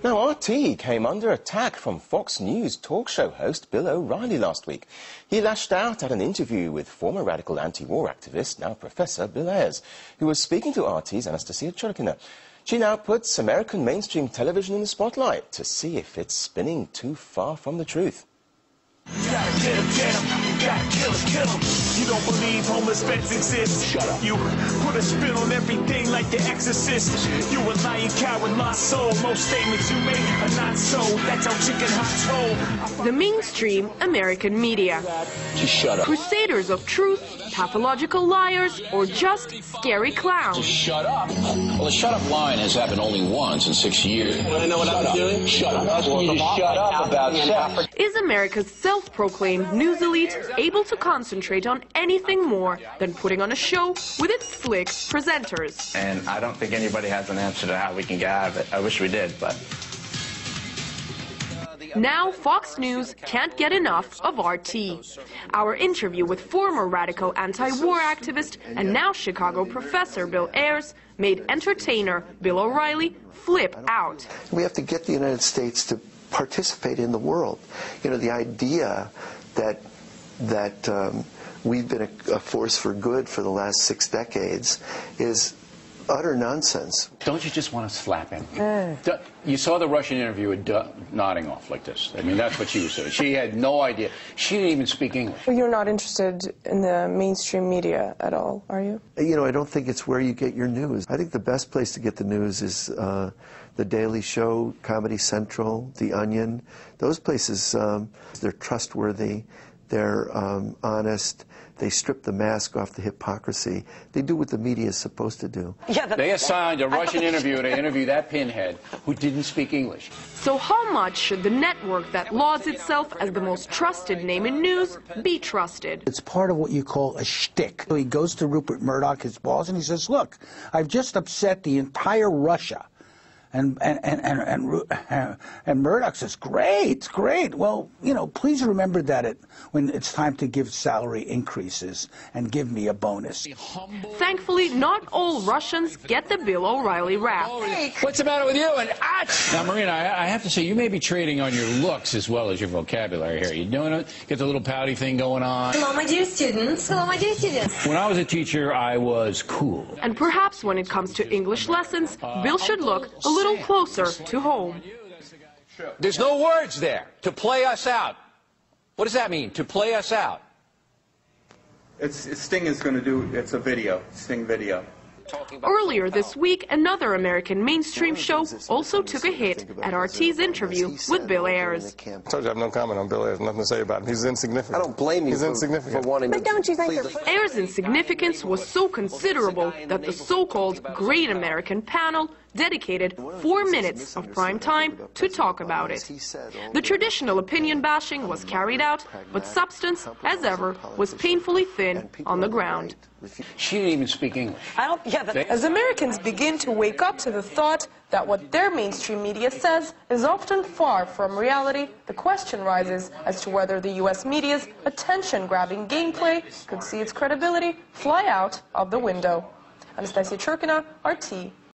Now, RT came under attack from Fox News talk show host Bill O'Reilly last week. He lashed out at an interview with former radical anti-war activist, now Professor Bill Ayers, who was speaking to RT's Anastasia Churkina. She now puts American mainstream television in the spotlight to see if it's spinning too far from the truth. You gotta get him, you gotta kill him. You don't believe homeless vets exist. Shut up. You put a spin on everything like the exorcist. You a lying coward, lost soul. Most statements you make are not so. That's how chicken hot roll. The mainstream American media. Just shut up. Crusaders of truth, pathological liars, or just scary clowns. Just shut up. Well, the shut up line has happened only once in 6 years. Want to know what I'm doing? Shut up. I'm asking you to shut up about sex. Is America's self-proclaimed news elite able to concentrate on anything more than putting on a show with its slick presenters? And I don't think anybody has an answer to how we can get out of it. I wish we did, but... Now Fox News can't get enough of RT. Our interview with former radical anti-war activist and now Chicago professor Bill Ayers made entertainer Bill O'Reilly flip out. We have to get the United States to participate in the world. You know, the idea that we've been a force for good for the last 6 decades is utter nonsense. Don't you just want to slap him? You saw the Russian interviewer nodding off like this. I mean, that's what she was doing. She had no idea. She didn't even speak English. Well, you're not interested in the mainstream media at all, are you? You know, I don't think it's where you get your news. I think the best place to get the news is The Daily Show, Comedy Central, The Onion. Those places, they're trustworthy. They're honest. They strip the mask off the hypocrisy. They do what the media is supposed to do. Yeah, they assigned a Russian interviewer to interview that pinhead who didn't speak English. So how much should the network that lauds itself as the most trusted name in news be trusted? It's part of what you call a shtick. He goes to Rupert Murdoch, his boss, and he says, look, I've just upset the entire Russia. And Murdoch says, great, great. Well, you know, please remember that when it's time to give salary increases and give me a bonus. Thankfully, not all Russians get the Bill O'Reilly rap. What's the matter with you? And now, Marina, I have to say, you may be trading on your looks as well as your vocabulary here. You doing it? Get the little pouty thing going on. Hello, my dear students. Hello, my dear students. When I was a teacher, I was cool. And perhaps when it comes to English lessons, Bill should look a little closer to home. There's no words there. To play us out. What does that mean, to play us out? Sting is going to do, it's a video, Sting video. Earlier this week, another American mainstream show also took a hit at RT's interview with Bill Ayers. I told you I have no comment on Bill Ayers, nothing to say about him. He's insignificant. I don't blame you for wanting to... But don't you think Ayers' insignificance was so considerable that the so-called Great American Panel dedicated 4 minutes of prime time to talk about it. The traditional opinion bashing was carried out, but substance, as ever, was painfully thin on the ground. she didn't even speak English. as Americans begin to wake up to the thought that what their mainstream media says is often far from reality, the question rises as to whether the U.S. media's attention-grabbing gameplay could see its credibility fly out of the window. Anastasia Churkina, RT.